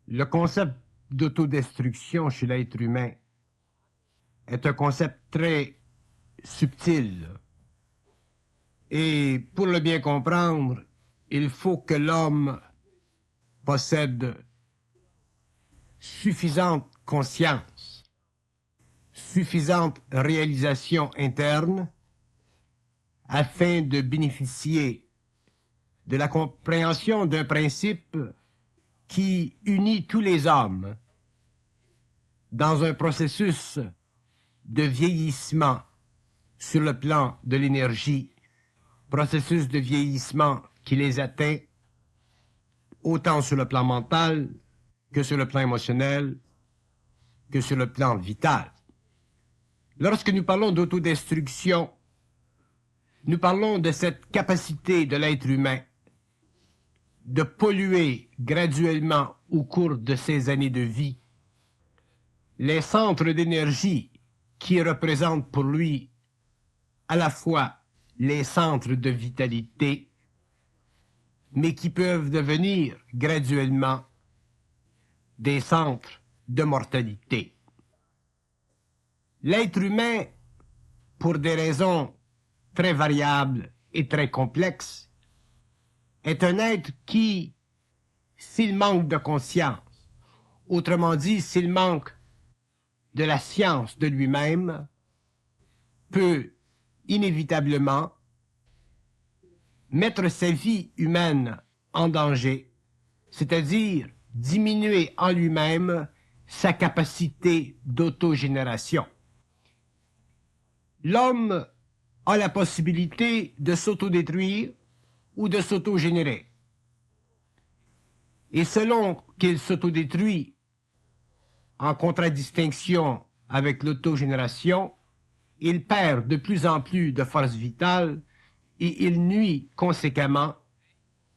Le concept d'autodestruction chez l'être humain est un concept très subtil. Et pour le bien comprendre, il faut que l'homme possède suffisante conscience, suffisante réalisation interne afin de bénéficier de la compréhension d'un principe qui unit tous les hommes dans un processus de vieillissement sur le plan de l'énergie, processus de vieillissement qui les atteint autant sur le plan mental que sur le plan émotionnel, que sur le plan vital. Lorsque nous parlons d'autodestruction, nous parlons de cette capacité de l'être humain de polluer graduellement au cours de ses années de vie les centres d'énergie qui représentent pour lui à la fois les centres de vitalité, mais qui peuvent devenir graduellement des centres de mortalité. L'être humain, pour des raisons très variables et très complexes, est un être qui, s'il manque de conscience, autrement dit, s'il manque de la science de lui-même, peut inévitablement mettre sa vie humaine en danger, c'est-à-dire diminuer en lui-même sa capacité d'autogénération. L'homme a la possibilité de s'autodétruire ou de s'autogénérer. Et selon qu'il s'autodétruit en contradistinction avec l'autogénération, il perd de plus en plus de force vitale et il nuit conséquemment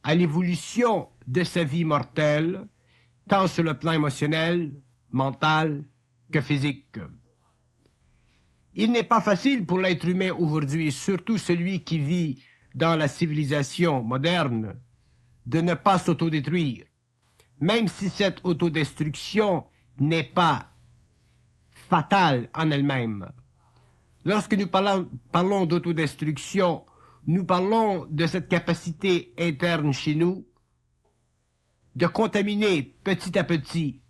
à l'évolution de sa vie mortelle, tant sur le plan émotionnel, mental que physique. Il n'est pas facile pour l'être humain aujourd'hui, surtout celui qui vit dans la civilisation moderne, de ne pas s'autodétruire, même si cette autodestruction n'est pas fatale en elle-même. Lorsque nous parlons d'autodestruction, nous parlons de cette capacité interne chez nous de contaminer petit à petit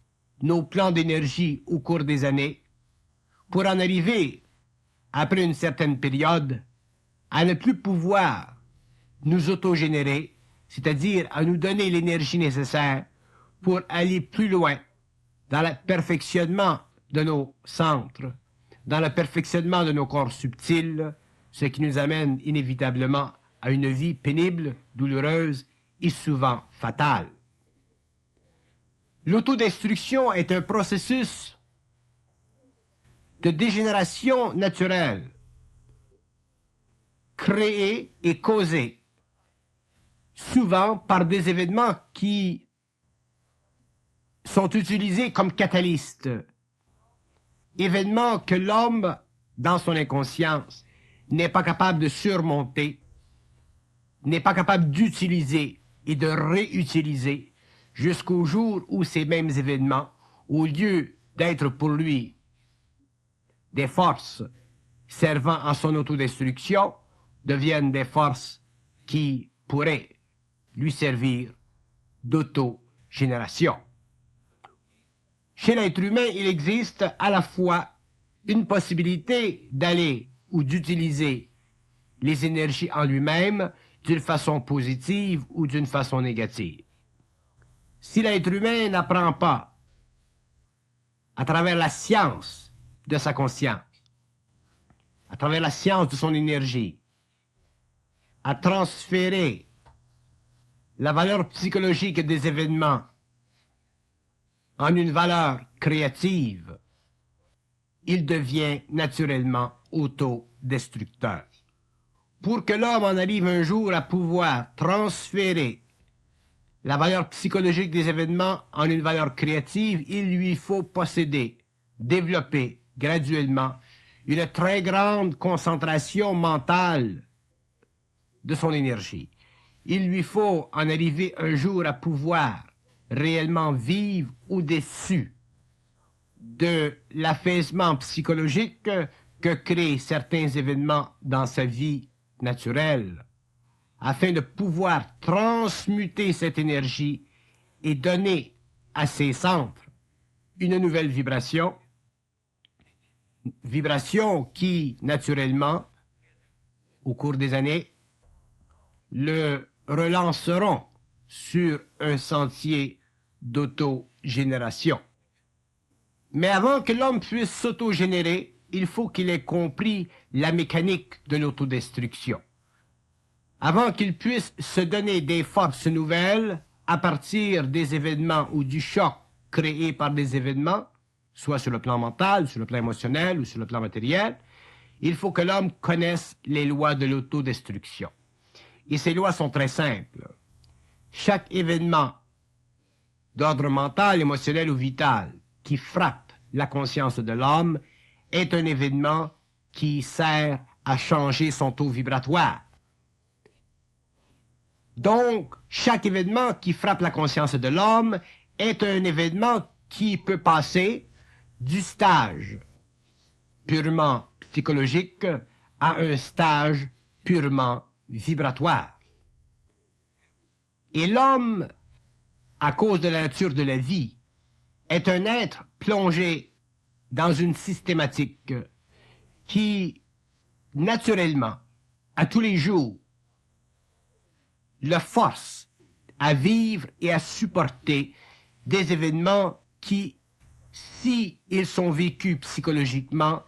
nos plans d'énergie au cours des années pour en arriver, après une certaine période, à ne plus pouvoir nous autogénérer, c'est-à-dire à nous donner l'énergie nécessaire pour aller plus loin dans le perfectionnement de nos centres, dans le perfectionnement de nos corps subtils, ce qui nous amène inévitablement à une vie pénible, douloureuse et souvent fatale. L'autodestruction est un processus de dégénération naturelle, créé et causé, souvent par des événements qui sont utilisés comme catalystes, événements que l'homme, dans son inconscience, n'est pas capable de surmonter, n'est pas capable d'utiliser et de réutiliser jusqu'au jour où ces mêmes événements, au lieu d'être pour lui des forces servant à son autodestruction, deviennent des forces qui pourraient lui servir d'autogénération. Chez l'être humain, il existe à la fois une possibilité d'aller ou d'utiliser les énergies en lui-même d'une façon positive ou d'une façon négative. Si l'être humain n'apprend pas, à travers la science de sa conscience, à travers la science de son énergie, à transférer la valeur psychologique des événements en une valeur créative, il devient naturellement autodestructeur. Pour que l'homme en arrive un jour à pouvoir transférer la valeur psychologique des événements en une valeur créative, il lui faut posséder, développer graduellement une très grande concentration mentale de son énergie. Il lui faut en arriver un jour à pouvoir réellement vivre au-dessus de l'affaissement psychologique que créent certains événements dans sa vie naturelle, afin de pouvoir transmuter cette énergie et donner à ses centres une nouvelle vibration qui, naturellement, au cours des années, le relanceront sur un sentier d'autogénération. Mais avant que l'homme puisse s'autogénérer, il faut qu'il ait compris la mécanique de l'autodestruction. Avant qu'il puisse se donner des forces nouvelles à partir des événements ou du choc créé par des événements, soit sur le plan mental, sur le plan émotionnel ou sur le plan matériel, il faut que l'homme connaisse les lois de l'autodestruction. Et ces lois sont très simples. Chaque événement d'ordre mental, émotionnel ou vital qui frappe la conscience de l'homme est un événement qui sert à changer son taux vibratoire. Donc, chaque événement qui frappe la conscience de l'homme est un événement qui peut passer du stage purement psychologique à un stage purement vibratoire. Et l'homme, à cause de la nature de la vie, est un être plongé dans une systématique qui, naturellement, à tous les jours, le force à vivre et à supporter des événements qui, si ils sont vécus psychologiquement,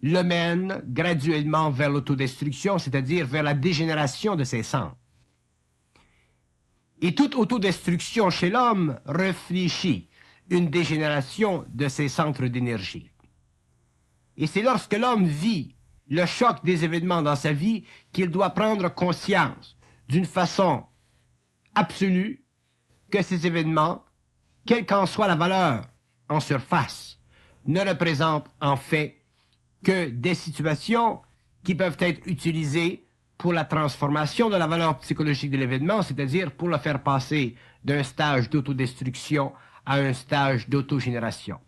le mènent graduellement vers l'autodestruction, c'est-à-dire vers la dégénération de ses centres. Et toute autodestruction chez l'homme réfléchit une dégénération de ses centres d'énergie. Et c'est lorsque l'homme vit le choc des événements dans sa vie qu'il doit prendre conscience d'une façon absolue que ces événements, quelle qu'en soit la valeur en surface, ne représentent en fait que des situations qui peuvent être utilisées pour la transformation de la valeur psychologique de l'événement, c'est-à-dire pour le faire passer d'un stage d'autodestruction à un stage d'autogénération.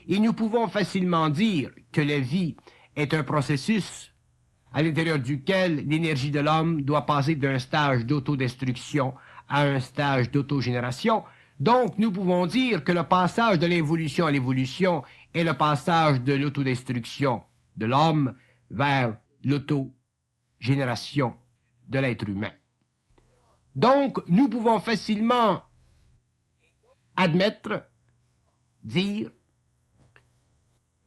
Et nous pouvons facilement dire que la vie est un processus à l'intérieur duquel l'énergie de l'homme doit passer d'un stage d'autodestruction à un stage d'autogénération. Donc, nous pouvons dire que le passage de l'évolution à l'évolution est le passage de l'autodestruction de l'homme vers l'autogénération de l'être humain. Donc, nous pouvons facilement admettre, dire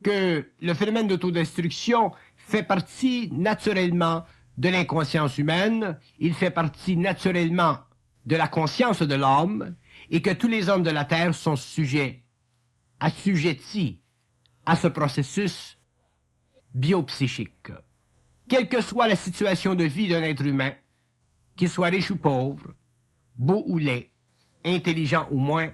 que le phénomène d'autodestruction fait partie naturellement de l'inconscience humaine, il fait partie naturellement de la conscience de l'homme, et que tous les hommes de la Terre sont assujettis à ce processus biopsychique. Quelle que soit la situation de vie d'un être humain, qu'il soit riche ou pauvre, beau ou laid, intelligent ou moins,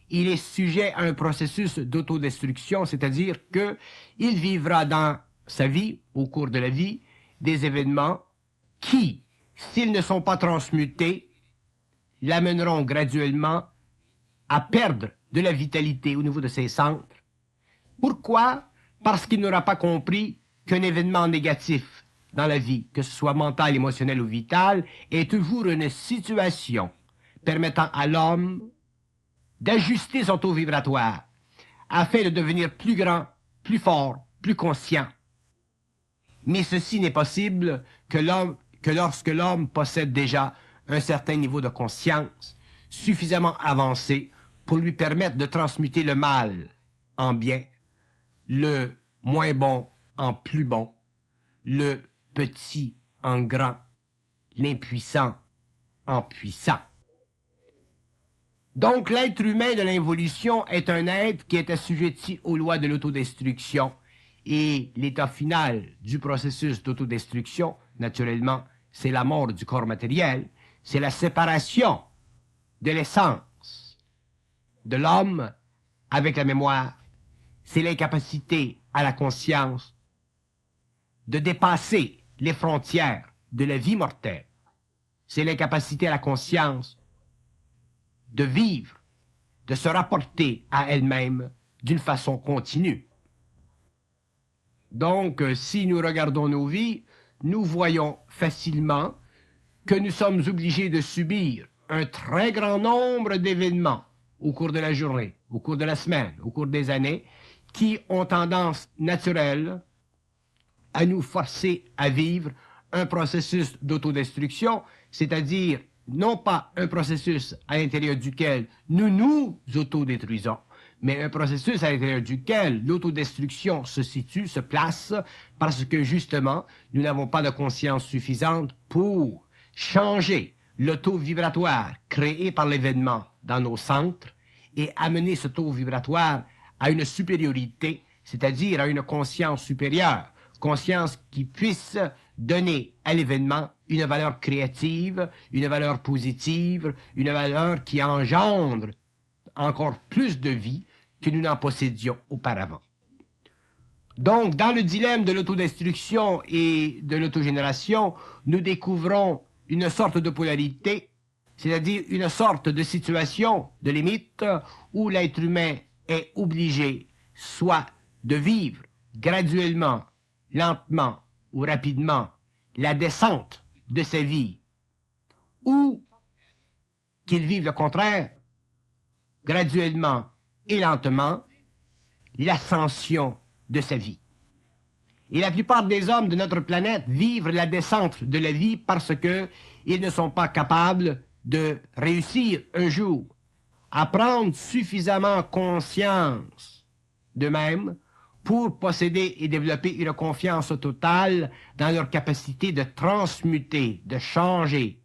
il est sujet à un processus d'autodestruction, c'est-à-dire qu'il vivra dans sa vie, au cours de la vie, des événements qui, s'ils ne sont pas transmutés, l'amèneront graduellement à perdre de la vitalité au niveau de ses centres. Pourquoi? Parce qu'il n'aura pas compris qu'un événement négatif dans la vie, que ce soit mental, émotionnel ou vital, est toujours une situation permettant à l'homme d'ajuster son taux vibratoire afin de devenir plus grand, plus fort, plus conscient. Mais ceci n'est possible que lorsque l'homme possède déjà un certain niveau de conscience suffisamment avancé pour lui permettre de transmuter le mal en bien, le moins bon en plus bon, le petit en grand, l'impuissant en puissant. Donc, l'être humain de l'involution est un être qui est assujetti aux lois de l'autodestruction. Et l'état final du processus d'autodestruction, naturellement, c'est la mort du corps matériel, c'est la séparation de l'essence de l'homme avec la mémoire, c'est l'incapacité à la conscience de dépasser les frontières de la vie mortelle, c'est l'incapacité à la conscience de vivre de se rapporter à elle-même d'une façon continue. Donc, si nous regardons nos vies, nous voyons facilement que nous sommes obligés de subir un très grand nombre d'événements au cours de la journée, au cours de la semaine, au cours des années, qui ont tendance naturelle à nous forcer à vivre un processus d'autodestruction, c'est-à-dire non pas un processus à l'intérieur duquel nous nous autodétruisons, mais un processus à l'intérieur duquel l'autodestruction se situe, se place, parce que justement, nous n'avons pas de conscience suffisante pour changer le taux vibratoire créé par l'événement dans nos centres et amener ce taux vibratoire à une supériorité, c'est-à-dire à une conscience supérieure, conscience qui puisse donner à l'événement une valeur créative, une valeur positive, une valeur qui engendre encore plus de vie que nous n'en possédions auparavant. Donc, dans le dilemme de l'autodestruction et de l'autogénération, nous découvrons une sorte de polarité, c'est-à-dire une sorte de situation de limite où l'être humain est obligé soit de vivre graduellement, lentement ou rapidement la descente de sa vie, ou qu'il vive le contraire, graduellement et lentement, l'ascension de sa vie. Et la plupart des hommes de notre planète vivent la descente de la vie parce qu'ils ne sont pas capables de réussir un jour à prendre suffisamment conscience d'eux-mêmes pour posséder et développer une confiance totale dans leur capacité de transmuter, de changer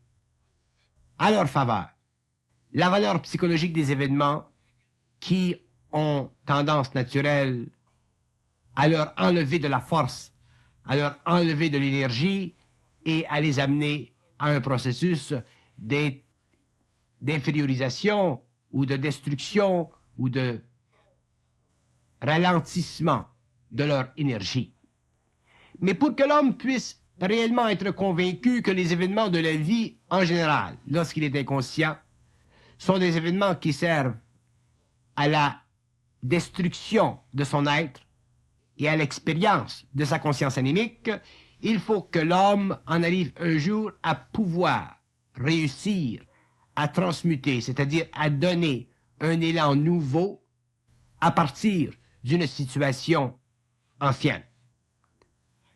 à leur faveur la valeur psychologique des événements qui ont tendance naturelle à leur enlever de la force, à leur enlever de l'énergie et à les amener à un processus d'infériorisation ou de destruction ou de ralentissement de leur énergie. Mais pour que l'homme puisse réellement être convaincu que les événements de la vie en général, lorsqu'il est inconscient, sont des événements qui servent à la destruction de son être et à l'expérience de sa conscience anémique, il faut que l'homme en arrive un jour à pouvoir réussir à transmuter, c'est-à-dire à donner un élan nouveau à partir d'une situation ancienne.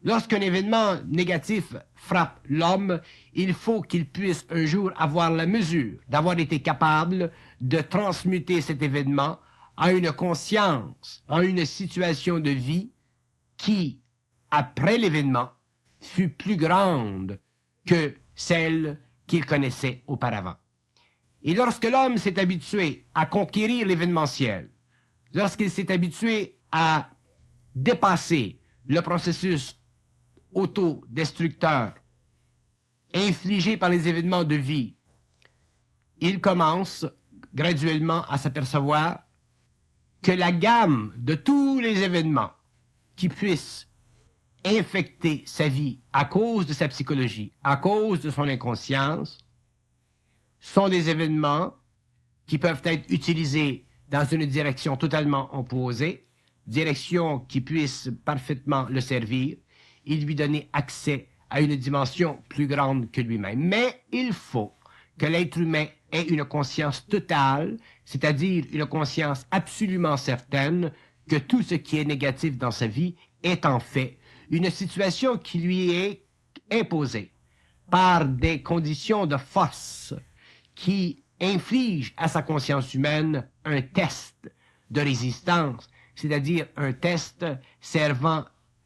Lorsqu'un événement négatif frappe l'homme, il faut qu'il puisse un jour avoir la mesure d'avoir été capable de transmuter cet événement à une conscience, à une situation de vie qui, après l'événement, fut plus grande que celle qu'il connaissait auparavant. Et lorsque l'homme s'est habitué à conquérir l'événementiel, lorsqu'il s'est habitué à dépasser le processus autodestructeur infligé par les événements de vie, il commence graduellement à s'apercevoir que la gamme de tous les événements qui puissent infecter sa vie à cause de sa psychologie, à cause de son inconscience, sont des événements qui peuvent être utilisés dans une direction totalement opposée, direction qui puisse parfaitement le servir et lui donner accès à une dimension plus grande que lui-même. Mais il faut que l'être humain ait une conscience totale, c'est-à-dire une conscience absolument certaine que tout ce qui est négatif dans sa vie est en fait une situation qui lui est imposée par des conditions de force qui infligent à sa conscience humaine un test de résistance, c'est-à-dire un test servant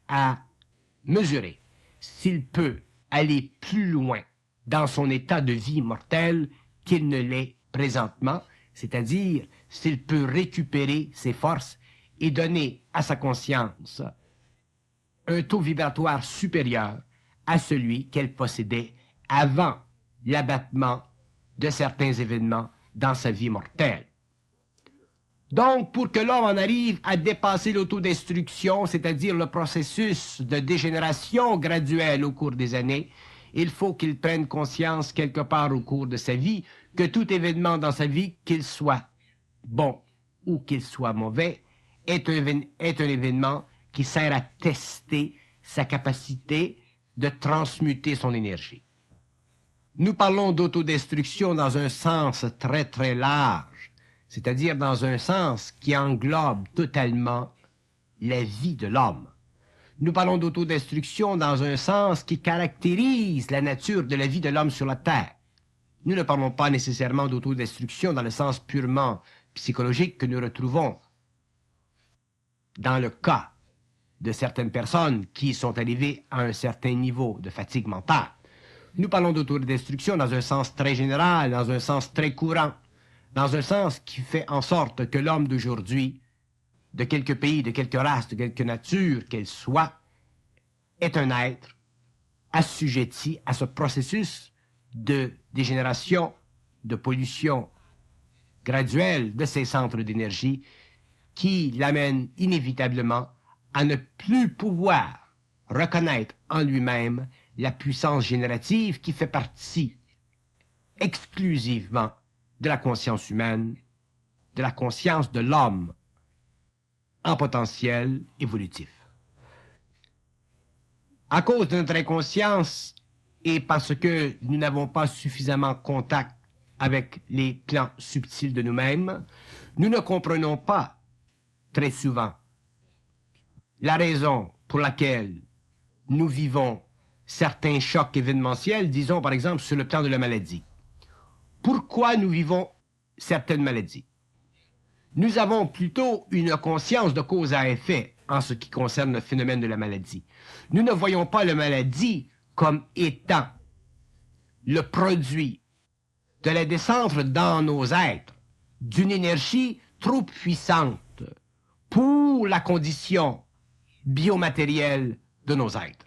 à mesurer s'il peut aller plus loin dans son état de vie mortel qu'il ne l'est présentement, c'est-à-dire s'il peut récupérer ses forces et donner à sa conscience un taux vibratoire supérieur à celui qu'elle possédait avant l'abattement de certains événements dans sa vie mortelle. Donc, pour que l'homme en arrive à dépasser l'autodestruction, c'est-à-dire le processus de dégénération graduelle au cours des années, il faut qu'il prenne conscience quelque part au cours de sa vie que tout événement dans sa vie, qu'il soit bon ou qu'il soit mauvais, est un événement qui sert à tester sa capacité de transmuter son énergie. Nous parlons d'autodestruction dans un sens très très large, c'est-à-dire dans un sens qui englobe totalement la vie de l'homme. Nous parlons d'autodestruction dans un sens qui caractérise la nature de la vie de l'homme sur la Terre. Nous ne parlons pas nécessairement d'autodestruction dans le sens purement psychologique que nous retrouvons dans le cas de certaines personnes qui sont arrivées à un certain niveau de fatigue mentale. Nous parlons d'autodestruction dans un sens très général, dans un sens très courant, dans un sens qui fait en sorte que l'homme d'aujourd'hui, de quelque pays, de quelque race, de quelque nature qu'elle soit, est un être assujetti à ce processus de dégénération, de pollution graduelle de ces centres d'énergie qui l'amène inévitablement à ne plus pouvoir reconnaître en lui-même la puissance générative qui fait partie exclusivement de la conscience humaine, de la conscience de l'homme en potentiel évolutif. À cause de notre inconscience et parce que nous n'avons pas suffisamment contact avec les plans subtils de nous-mêmes, nous ne comprenons pas très souvent la raison pour laquelle nous vivons certains chocs événementiels, disons par exemple sur le plan de la maladie. Pourquoi nous vivons certaines maladies? Nous avons plutôt une conscience de cause à effet en ce qui concerne le phénomène de la maladie. Nous ne voyons pas la maladie comme étant le produit de la descente dans nos êtres d'une énergie trop puissante pour la condition biomatérielle de nos êtres.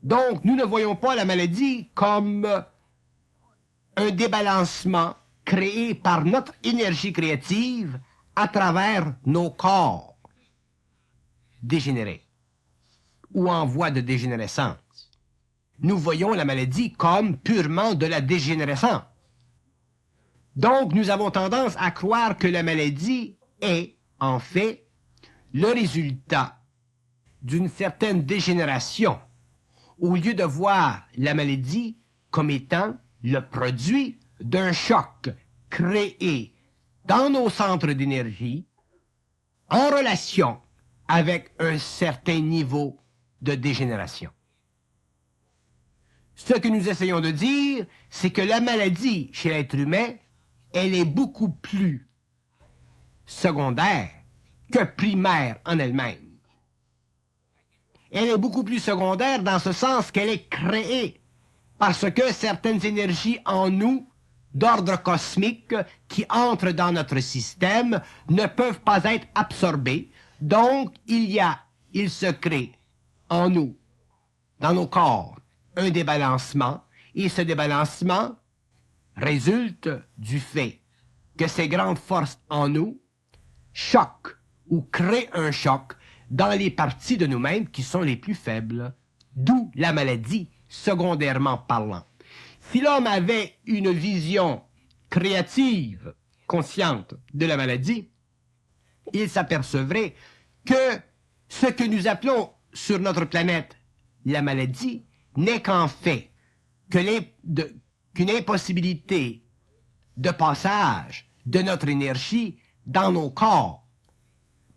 Donc, nous ne voyons pas la maladie comme un débalancement créé par notre énergie créative à travers nos corps dégénérés ou en voie de dégénérescence. Nous voyons la maladie comme purement de la dégénérescence. Donc, nous avons tendance à croire que la maladie est, en fait, le résultat d'une certaine dégénération, au lieu de voir la maladie comme étant le produit d'un choc créé dans nos centres d'énergie en relation avec un certain niveau de dégénération. Ce que nous essayons de dire, c'est que la maladie chez l'être humain, elle est beaucoup plus secondaire que primaire en elle-même. Elle est beaucoup plus secondaire dans ce sens qu'elle est créée parce que certaines énergies en nous, d'ordre cosmique, qui entrent dans notre système, ne peuvent pas être absorbées. Donc, il se crée en nous, dans nos corps, un débalancement, et ce débalancement résulte du fait que ces grandes forces en nous choquent ou créent un choc dans les parties de nous-mêmes qui sont les plus faibles, d'où la maladie, secondairement parlant. Si l'homme avait une vision créative, consciente de la maladie, il s'apercevrait que ce que nous appelons sur notre planète la maladie n'est qu'en fait qu'une impossibilité de passage de notre énergie dans nos corps,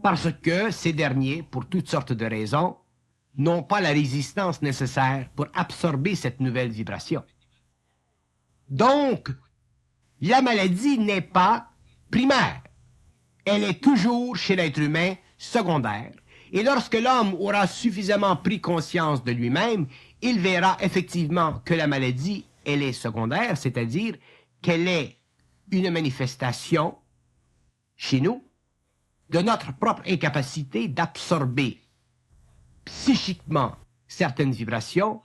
parce que ces derniers, pour toutes sortes de raisons, n'ont pas la résistance nécessaire pour absorber cette nouvelle vibration. Donc, la maladie n'est pas primaire. Elle est toujours, chez l'être humain, secondaire. Et lorsque l'homme aura suffisamment pris conscience de lui-même, il verra effectivement que la maladie, elle est secondaire, c'est-à-dire qu'elle est une manifestation, chez nous, de notre propre incapacité d'absorber psychiquement certaines vibrations,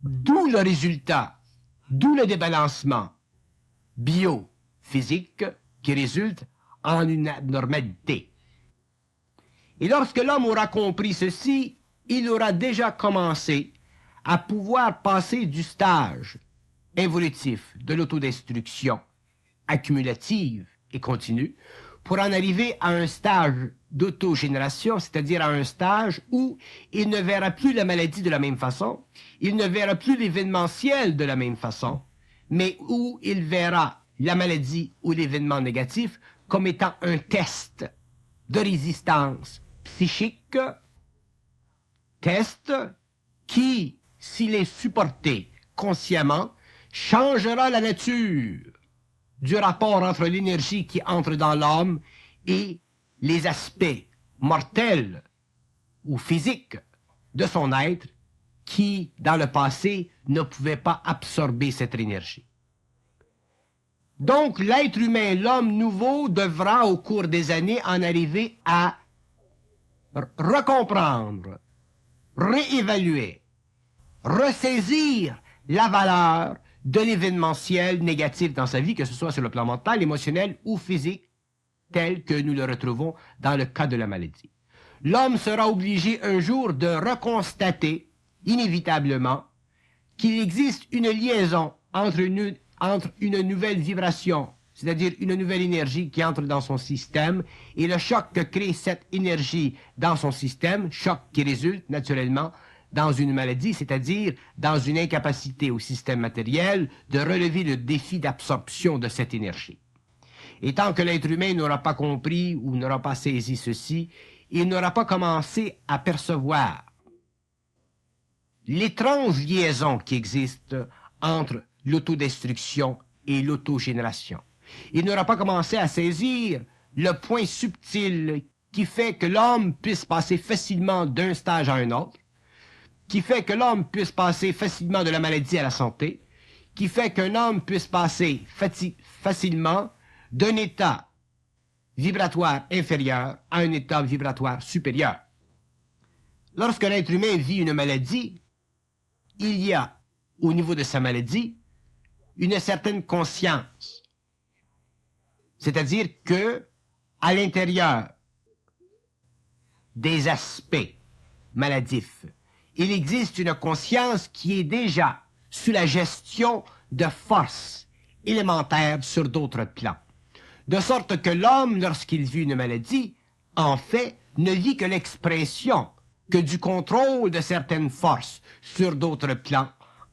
d'où le résultat, d'où le débalancement biophysique qui résulte en une abnormalité. Et lorsque l'homme aura compris ceci, il aura déjà commencé à pouvoir passer du stage évolutif de l'autodestruction accumulative et continue pour en arriver à un stage d'autogénération, c'est-à-dire à un stage où il ne verra plus la maladie de la même façon, il ne verra plus l'événementiel de la même façon, mais où il verra la maladie ou l'événement négatif comme étant un test de résistance psychique, test qui, s'il est supporté consciemment, changera la nature du rapport entre l'énergie qui entre dans l'homme et les aspects mortels ou physiques de son être qui, dans le passé, ne pouvaient pas absorber cette énergie. Donc, l'être humain, l'homme nouveau, devra, au cours des années, en arriver à recomprendre, réévaluer, ressaisir la valeur de l'événementiel négatif dans sa vie, que ce soit sur le plan mental, émotionnel ou physique, tel que nous le retrouvons dans le cas de la maladie. L'homme sera obligé un jour de reconstater, inévitablement, qu'il existe une liaison entre une nouvelle vibration, c'est-à-dire une nouvelle énergie qui entre dans son système, et le choc que crée cette énergie dans son système, choc qui résulte naturellement dans une maladie, c'est-à-dire dans une incapacité au système matériel de relever le défi d'absorption de cette énergie. Et tant que l'être humain n'aura pas compris ou n'aura pas saisi ceci, il n'aura pas commencé à percevoir l'étrange liaison qui existe entre l'autodestruction et l'autogénération. Il n'aura pas commencé à saisir le point subtil qui fait que l'homme puisse passer facilement d'un stage à un autre, qui fait que l'homme puisse passer facilement de la maladie à la santé, qui fait qu'un homme puisse passer facilement d'un état vibratoire inférieur à un état vibratoire supérieur. Lorsque l'être humain vit une maladie, il y a, au niveau de sa maladie, une certaine conscience. C'est-à-dire que, à l'intérieur des aspects maladifs, il existe une conscience qui est déjà sous la gestion de forces élémentaires sur d'autres plans. De sorte que l'homme, lorsqu'il vit une maladie, en fait, ne vit que l'expression que du contrôle de certaines forces sur d'autres plans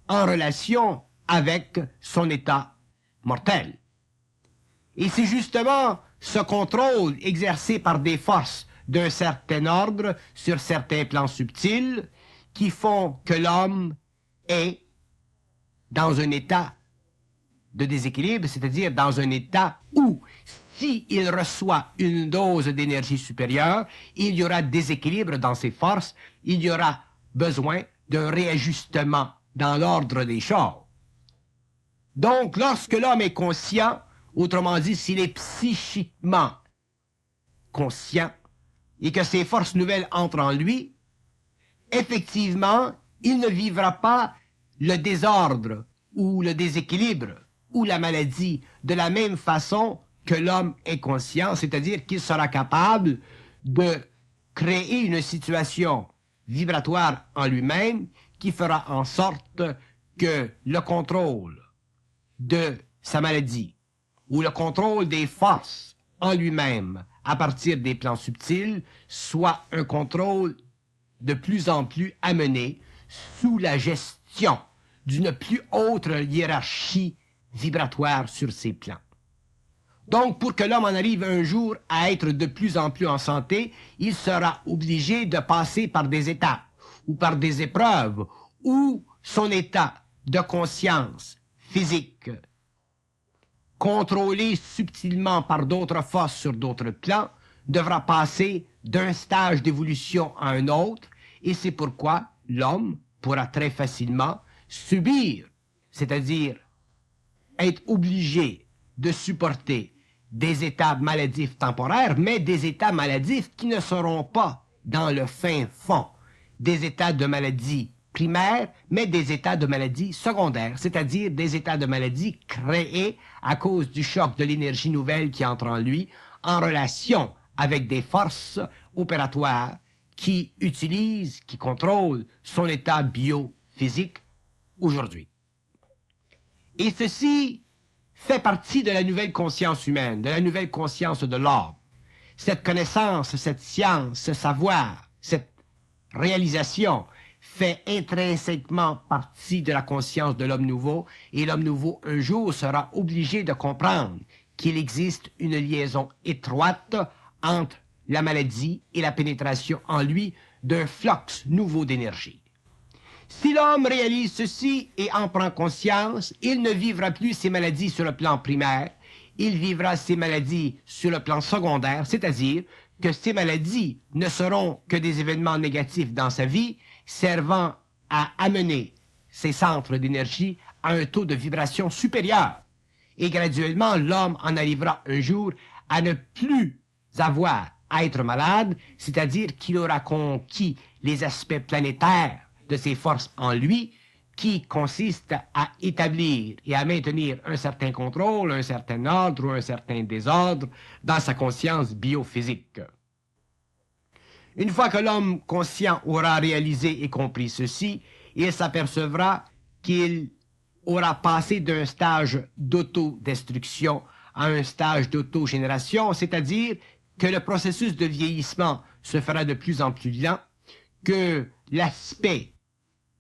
en relation avec son état mortel. Et c'est justement ce contrôle exercé par des forces d'un certain ordre sur certains plans subtils qui font que l'homme est dans un état de déséquilibre, c'est-à-dire dans un état où, s'il reçoit une dose d'énergie supérieure, il y aura déséquilibre dans ses forces, il y aura besoin d'un réajustement dans l'ordre des choses. Donc, lorsque l'homme est conscient, autrement dit, s'il est psychiquement conscient et que ces forces nouvelles entrent en lui, effectivement, il ne vivra pas le désordre ou le déséquilibre ou la maladie de la même façon que l'homme est conscient, c'est-à-dire qu'il sera capable de créer une situation vibratoire en lui-même qui fera en sorte que le contrôle de sa maladie ou le contrôle des forces en lui-même à partir des plans subtils soit un contrôle de plus en plus amené sous la gestion d'une plus haute hiérarchie vibratoire sur ces plans. Donc, pour que l'homme en arrive un jour à être de plus en plus en santé, il sera obligé de passer par des étapes ou par des épreuves où son état de conscience physique, contrôlé subtilement par d'autres forces sur d'autres plans, devra passer d'un stage d'évolution à un autre, et c'est pourquoi l'homme pourra très facilement subir, c'est-à-dire être obligé de supporter des états maladifs temporaires, mais des états maladifs qui ne seront pas dans le fin fond des états de maladie primaires, mais des états de maladie secondaires, c'est-à-dire des états de maladie créés à cause du choc de l'énergie nouvelle qui entre en lui, en relation avec des forces opératoires qui utilisent, qui contrôlent son état biophysique aujourd'hui. Et ceci fait partie de la nouvelle conscience humaine, de la nouvelle conscience de l'homme. Cette connaissance, cette science, ce savoir, cette réalisation fait intrinsèquement partie de la conscience de l'homme nouveau, et l'homme nouveau un jour sera obligé de comprendre qu'il existe une liaison étroite entre la maladie et la pénétration en lui d'un flux nouveau d'énergie. Si l'homme réalise ceci et en prend conscience, il ne vivra plus ses maladies sur le plan primaire, il vivra ses maladies sur le plan secondaire, c'est-à-dire que ces maladies ne seront que des événements négatifs dans sa vie, servant à amener ses centres d'énergie à un taux de vibration supérieur. Et graduellement, l'homme en arrivera un jour à ne plus avoir à être malade, c'est-à-dire qu'il aura conquis les aspects planétaires de ses forces en lui, qui consistent à établir et à maintenir un certain contrôle, un certain ordre ou un certain désordre dans sa conscience biophysique. Une fois que l'homme conscient aura réalisé et compris ceci, il s'apercevra qu'il aura passé d'un stage d'autodestruction à un stage d'autogénération, c'est-à-dire que le processus de vieillissement se fera de plus en plus lent, que l'aspect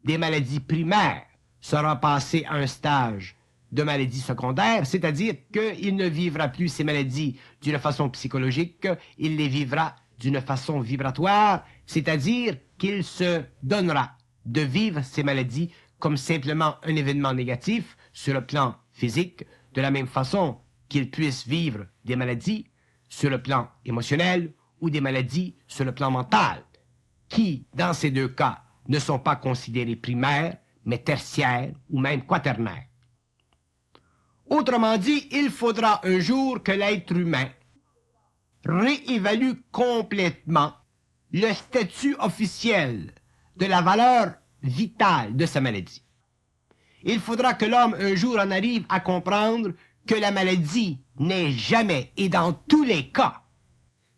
des maladies primaires sera passé à un stage de maladies secondaires, c'est-à-dire qu'il ne vivra plus ces maladies d'une façon psychologique, il les vivra d'une façon vibratoire, c'est-à-dire qu'il se donnera de vivre ces maladies comme simplement un événement négatif sur le plan physique, de la même façon qu'il puisse vivre des maladies sur le plan émotionnel ou des maladies sur le plan mental, qui, dans ces deux cas, ne sont pas considérées primaires, mais tertiaires ou même quaternaires. Autrement dit, il faudra un jour que l'être humain réévalue complètement le statut officiel de la valeur vitale de sa maladie. Il faudra que l'homme un jour en arrive à comprendre que la maladie n'est jamais, et dans tous les cas,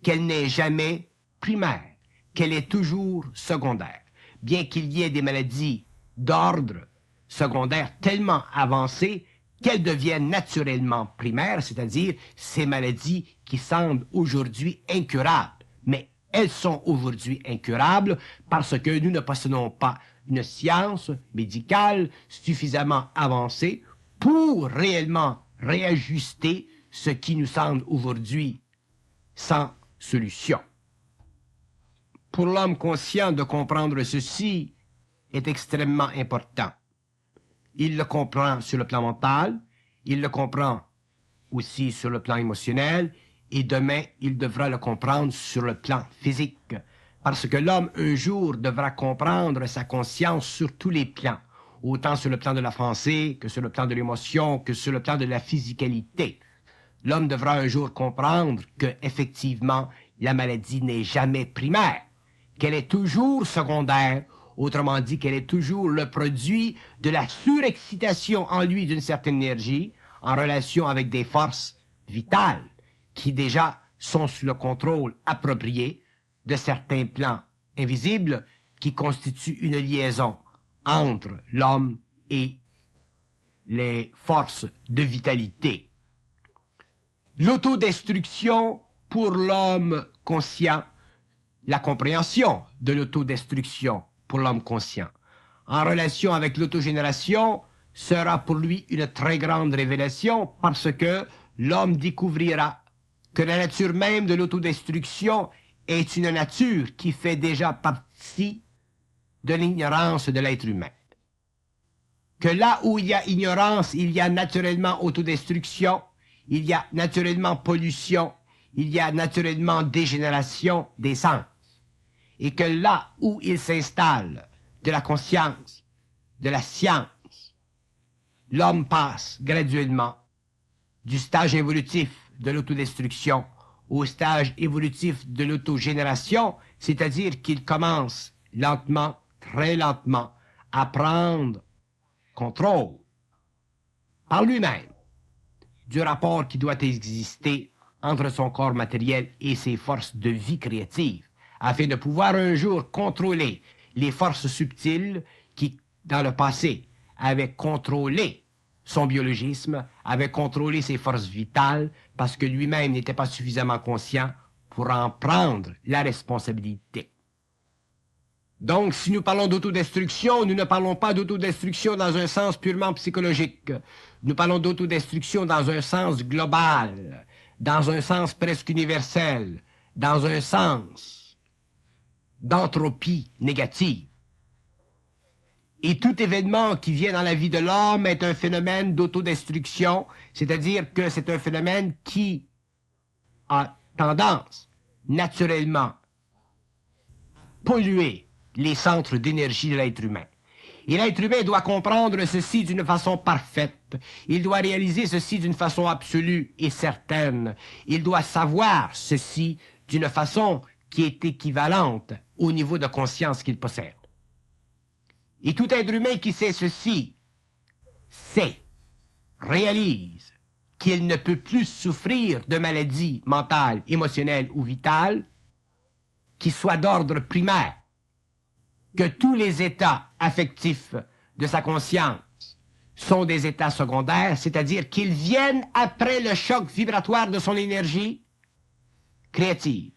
qu'elle n'est jamais primaire, qu'elle est toujours secondaire. Bien qu'il y ait des maladies d'ordre secondaire tellement avancées qu'elles deviennent naturellement primaires, c'est-à-dire ces maladies qui semblent aujourd'hui incurables. Mais elles sont aujourd'hui incurables parce que nous ne possédons pas une science médicale suffisamment avancée pour réellement réajuster ce qui nous semble aujourd'hui sans solution. Pour l'homme conscient, de comprendre ceci est extrêmement important. Il le comprend sur le plan mental, il le comprend aussi sur le plan émotionnel, et demain, il devra le comprendre sur le plan physique. Parce que l'homme, un jour, devra comprendre sa conscience sur tous les plans, autant sur le plan de la pensée, que sur le plan de l'émotion, que sur le plan de la physicalité. L'homme devra un jour comprendre que, effectivement, la maladie n'est jamais primaire, qu'elle est toujours secondaire, autrement dit qu'elle est toujours le produit de la surexcitation en lui d'une certaine énergie en relation avec des forces vitales qui déjà sont sous le contrôle approprié de certains plans invisibles qui constituent une liaison entre l'homme et les forces de vitalité. L'autodestruction pour l'homme conscient, la compréhension de l'autodestruction pour l'homme conscient, en relation avec l'autogénération, sera pour lui une très grande révélation parce que l'homme découvrira que la nature même de l'autodestruction est une nature qui fait déjà partie de l'ignorance de l'être humain. Que là où il y a ignorance, il y a naturellement autodestruction, il y a naturellement pollution, il y a naturellement dégénération des sens. Et que là où il s'installe de la conscience, de la science, l'homme passe graduellement du stage évolutif de l'autodestruction au stage évolutif de l'autogénération, c'est-à-dire qu'il commence lentement, très lentement, à prendre contrôle par lui-même du rapport qui doit exister entre son corps matériel et ses forces de vie créative, afin de pouvoir un jour contrôler les forces subtiles qui, dans le passé, avaient contrôlé son biologisme, avaient contrôlé ses forces vitales, parce que lui-même n'était pas suffisamment conscient pour en prendre la responsabilité. Donc, si nous parlons d'autodestruction, nous ne parlons pas d'autodestruction dans un sens purement psychologique. Nous parlons d'autodestruction dans un sens global, dans un sens presque universel, dans un sens d'entropie négative. Et tout événement qui vient dans la vie de l'homme est un phénomène d'autodestruction, c'est-à-dire que c'est un phénomène qui a tendance, naturellement, polluer les centres d'énergie de l'être humain. Et l'être humain doit comprendre ceci d'une façon parfaite. Il doit réaliser ceci d'une façon absolue et certaine. Il doit savoir ceci d'une façon qui est équivalente au niveau de conscience qu'il possède. Et tout être humain qui sait ceci, sait, réalise qu'il ne peut plus souffrir de maladies mentales, émotionnelles ou vitales qui soient d'ordre primaire, que tous les états affectifs de sa conscience sont des états secondaires, c'est-à-dire qu'ils viennent après le choc vibratoire de son énergie créative,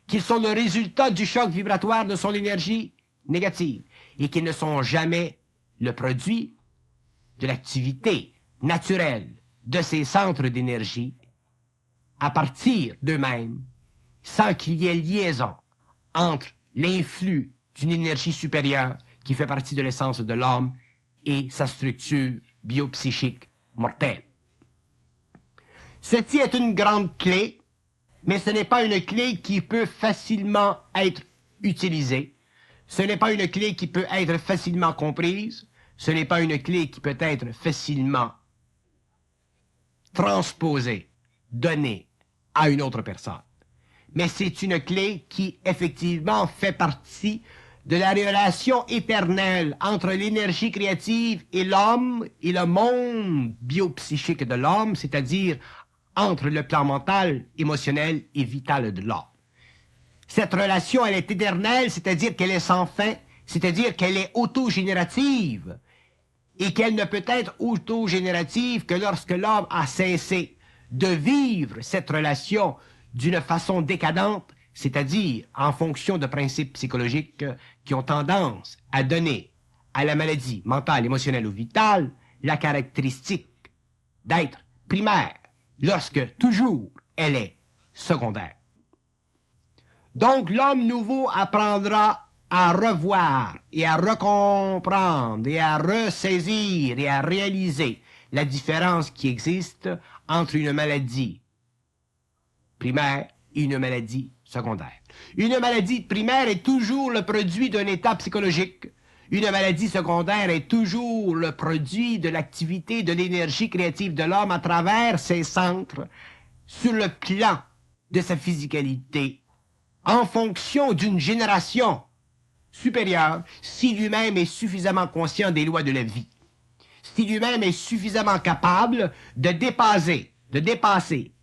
qu'ils sont le résultat du choc vibratoire de son énergie négative, et qu'ils ne sont jamais le produit de l'activité naturelle de ces centres d'énergie à partir d'eux-mêmes, sans qu'il y ait liaison entre l'influx d'une énergie supérieure qui fait partie de l'essence de l'homme et sa structure biopsychique mortelle. Ceci est une grande clé, mais ce n'est pas une clé qui peut facilement être utilisée. Ce n'est pas une clé qui peut être facilement comprise. Ce n'est pas une clé qui peut être facilement transposée, donnée à une autre personne. Mais c'est une clé qui, effectivement, fait partie de la relation éternelle entre l'énergie créative et l'homme et le monde biopsychique de l'homme, c'est-à-dire entre le plan mental, émotionnel et vital de l'homme. Cette relation, elle est éternelle, c'est-à-dire qu'elle est sans fin, c'est-à-dire qu'elle est autogénérative et qu'elle ne peut être autogénérative que lorsque l'homme a cessé de vivre cette relation d'une façon décadente, c'est-à-dire en fonction de principes psychologiques qui ont tendance à donner à la maladie mentale, émotionnelle ou vitale la caractéristique d'être primaire, lorsque toujours elle est secondaire. Donc l'homme nouveau apprendra à revoir et à recomprendre et à ressaisir et à réaliser la différence qui existe entre une maladie primaire et une maladie secondaire. Une maladie primaire est toujours le produit d'un état psychologique. Une maladie secondaire est toujours le produit de l'activité de l'énergie créative de l'homme à travers ses centres sur le plan de sa physicalité en fonction d'une génération supérieure si lui-même est suffisamment conscient des lois de la vie. Si lui-même est suffisamment capable de dépasser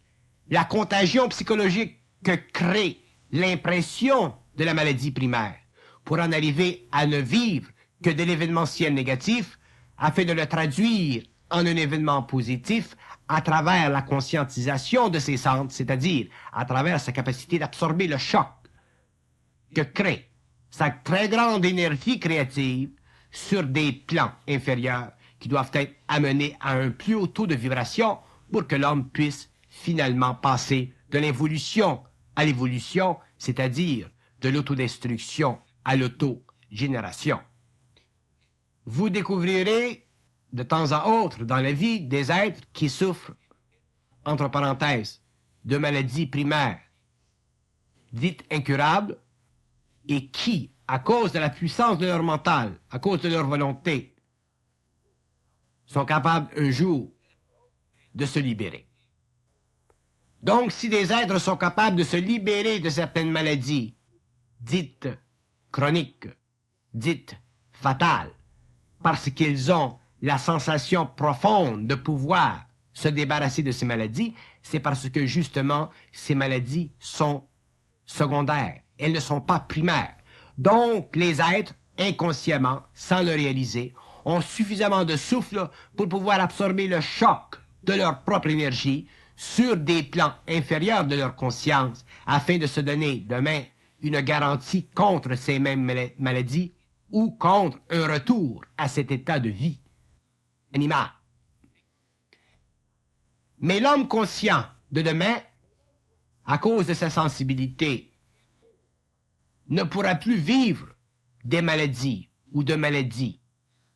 la contagion psychologique que crée l'impression de la maladie primaire pour en arriver à ne vivre que de l'événementiel négatif afin de le traduire en un événement positif à travers la conscientisation de ses centres, c'est-à-dire à travers sa capacité d'absorber le choc que crée sa très grande énergie créative sur des plans inférieurs qui doivent être amenés à un plus haut taux de vibration pour que l'homme puisse finalement passer de l'involution à l'évolution, c'est-à-dire de l'autodestruction à l'autogénération. Vous découvrirez de temps à autre dans la vie des êtres qui souffrent, entre parenthèses, de maladies primaires dites incurables et qui, à cause de la puissance de leur mental, à cause de leur volonté, sont capables un jour de se libérer. Donc, si des êtres sont capables de se libérer de certaines maladies dites chroniques, dites fatales, parce qu'ils ont la sensation profonde de pouvoir se débarrasser de ces maladies, c'est parce que justement, ces maladies sont secondaires. Elles ne sont pas primaires. Donc, les êtres, inconsciemment, sans le réaliser, ont suffisamment de souffle pour pouvoir absorber le choc de leur propre énergie sur des plans inférieurs de leur conscience afin de se donner demain une garantie contre ces mêmes maladies ou contre un retour à cet état de vie animale. Mais l'homme conscient de demain, à cause de sa sensibilité, ne pourra plus vivre des maladies ou de maladies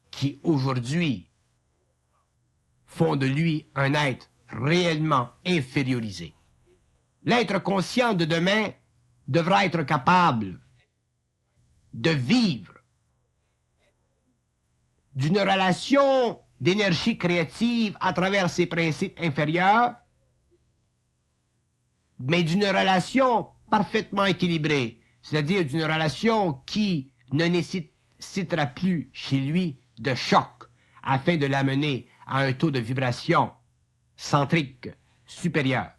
qui aujourd'hui font de lui un être réellement infériorisé. L'être conscient de demain devra être capable de vivre d'une relation d'énergie créative à travers ses principes inférieurs, mais d'une relation parfaitement équilibrée, c'est-à-dire d'une relation qui ne nécessitera plus chez lui de choc afin de l'amener à un taux de vibration centrique supérieur.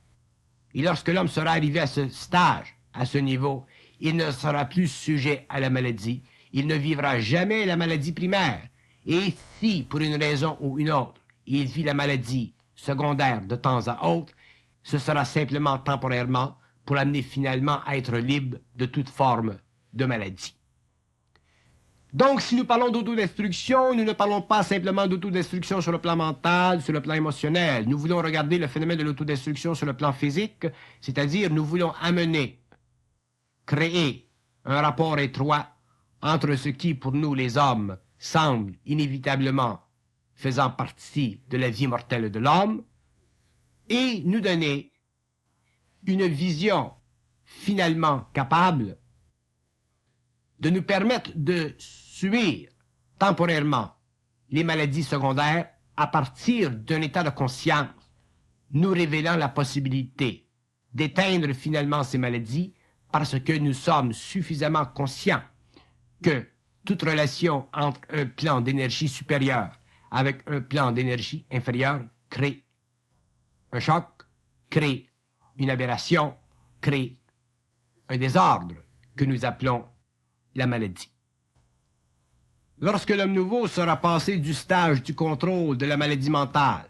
Et lorsque l'homme sera arrivé à ce stage, à ce niveau, il ne sera plus sujet à la maladie, il ne vivra jamais la maladie primaire. Et si, pour une raison ou une autre, il vit la maladie secondaire de temps à autre, ce sera simplement temporairement pour l'amener finalement à être libre de toute forme de maladie. Donc, si nous parlons d'autodestruction, nous ne parlons pas simplement d'autodestruction sur le plan mental, sur le plan émotionnel. Nous voulons regarder le phénomène de l'autodestruction sur le plan physique, c'est-à-dire nous voulons amener, créer un rapport étroit entre ce qui, pour nous les hommes, semble inévitablement faisant partie de la vie mortelle de l'homme, et nous donner une vision finalement capable de nous permettre de subir temporairement les maladies secondaires à partir d'un état de conscience, nous révélant la possibilité d'éteindre finalement ces maladies parce que nous sommes suffisamment conscients que toute relation entre un plan d'énergie supérieur avec un plan d'énergie inférieur crée un choc, crée une aberration, crée un désordre que nous appelons la maladie. Lorsque l'homme nouveau sera passé du stage du contrôle de la maladie mentale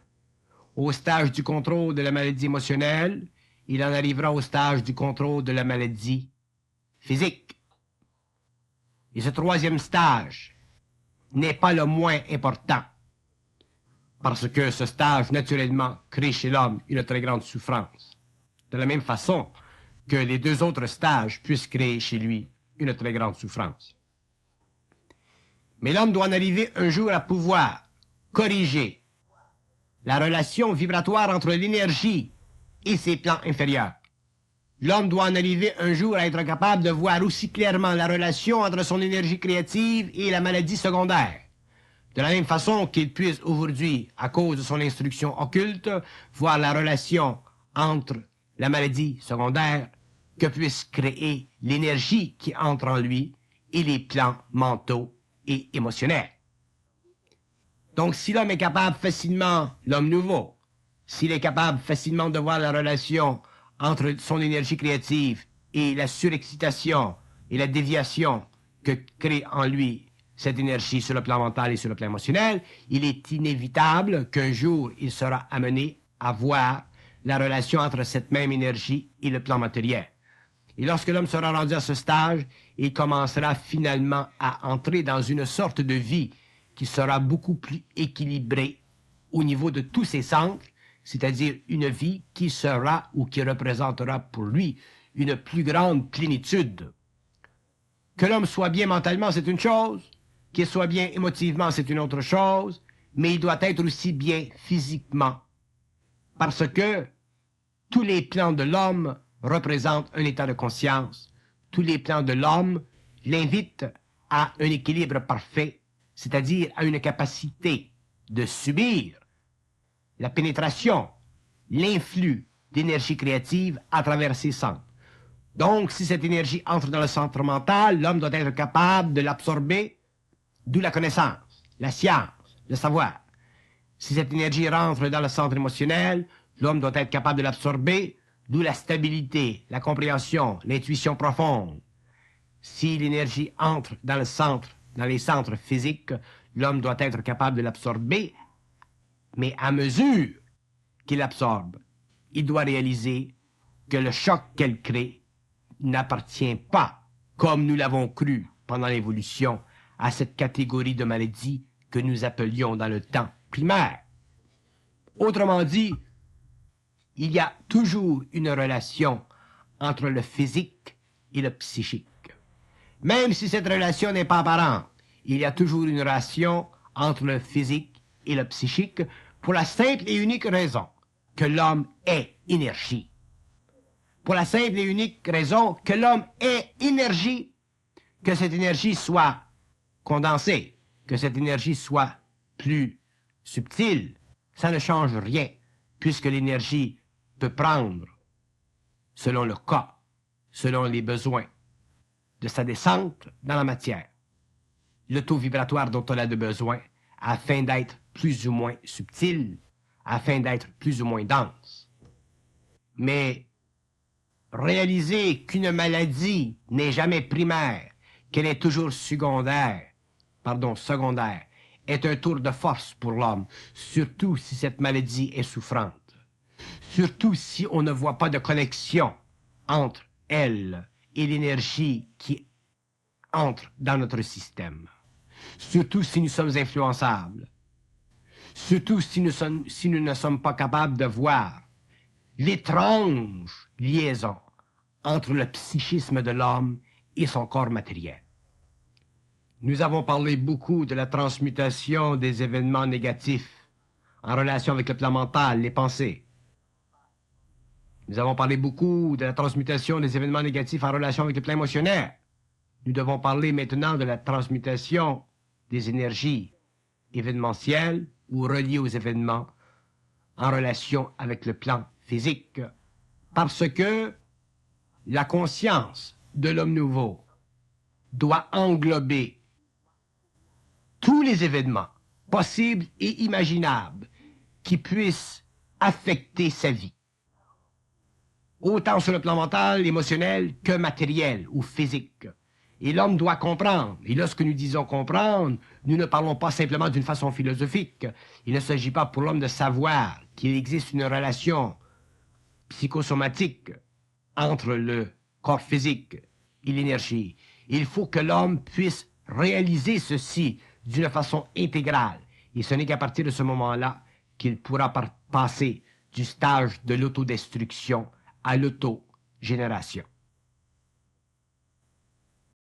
au stage du contrôle de la maladie émotionnelle, il en arrivera au stage du contrôle de la maladie physique. Et ce troisième stage n'est pas le moins important, parce que ce stage, naturellement, crée chez l'homme une très grande souffrance. De la même façon que les deux autres stages puissent créer chez lui une très grande souffrance. Mais l'homme doit en arriver un jour à pouvoir corriger la relation vibratoire entre l'énergie et ses plans inférieurs. L'homme doit en arriver un jour à être capable de voir aussi clairement la relation entre son énergie créative et la maladie secondaire. De la même façon qu'il puisse aujourd'hui, à cause de son instruction occulte, voir la relation entre la maladie secondaire que puisse créer l'énergie qui entre en lui et les plans mentaux et émotionnels. Donc, si l'homme est capable facilement, l'homme nouveau, s'il est capable facilement de voir la relation entre son énergie créative et la surexcitation et la déviation que crée en lui cette énergie sur le plan mental et sur le plan émotionnel, il est inévitable qu'un jour il sera amené à voir la relation entre cette même énergie et le plan matériel. Et lorsque l'homme sera rendu à ce stage, il commencera finalement à entrer dans une sorte de vie qui sera beaucoup plus équilibrée au niveau de tous ses centres, c'est-à-dire une vie qui sera ou qui représentera pour lui une plus grande plénitude. Que l'homme soit bien mentalement, c'est une chose, qu'il soit bien émotivement, c'est une autre chose, mais il doit être aussi bien physiquement, parce que tous les plans de l'homme représentent un état de conscience. Tous les plans de l'homme l'invitent à un équilibre parfait, c'est-à-dire à une capacité de subir la pénétration, l'influx d'énergie créative à travers ses centres. Donc, si cette énergie entre dans le centre mental, l'homme doit être capable de l'absorber, d'où la connaissance, la science, le savoir. Si cette énergie rentre dans le centre émotionnel, l'homme doit être capable de l'absorber, d'où la stabilité, la compréhension, l'intuition profonde. Si l'énergie entre dans le centre, dans les centres physiques, l'homme doit être capable de l'absorber, mais à mesure qu'il absorbe, il doit réaliser que le choc qu'elle crée n'appartient pas, comme nous l'avons cru pendant l'évolution, à cette catégorie de maladies que nous appelions dans le temps primaire. Autrement dit, il y a toujours une relation entre le physique et le psychique. Même si cette relation n'est pas apparente, il y a toujours une relation entre le physique et le psychique pour la simple et unique raison que l'homme est énergie. Pour la simple et unique raison que l'homme est énergie, que cette énergie soit condensée, que cette énergie soit plus subtile, ça ne change rien, puisque l'énergie peut prendre, selon le cas, selon les besoins, de sa descente dans la matière, le taux vibratoire dont on a de besoin, afin d'être plus ou moins subtil, afin d'être plus ou moins dense. Mais réaliser qu'une maladie n'est jamais primaire, qu'elle est toujours secondaire, est un tour de force pour l'homme, surtout si cette maladie est souffrante, surtout si on ne voit pas de connexion entre elle et l'énergie qui entre dans notre système, surtout si nous sommes influençables, surtout si nous ne sommes pas capables de voir l'étrange liaison entre le psychisme de l'homme et son corps matériel. Nous avons parlé beaucoup de la transmutation des événements négatifs en relation avec le plan mental, les pensées. Nous avons parlé beaucoup de la transmutation des événements négatifs en relation avec le plan émotionnel. Nous devons parler maintenant de la transmutation des énergies événementielles ou reliées aux événements en relation avec le plan physique. Parce que la conscience de l'homme nouveau doit englober tous les événements possibles et imaginables qui puissent affecter sa vie, autant sur le plan mental, émotionnel que matériel ou physique. Et l'homme doit comprendre. Et lorsque nous disons comprendre, nous ne parlons pas simplement d'une façon philosophique. Il ne s'agit pas pour l'homme de savoir qu'il existe une relation psychosomatique entre le corps physique et l'énergie. Il faut que l'homme puisse réaliser ceci d'une façon intégrale. Et ce n'est qu'à partir de ce moment-là qu'il pourra passer du stage de l'autodestruction à l'autogénération.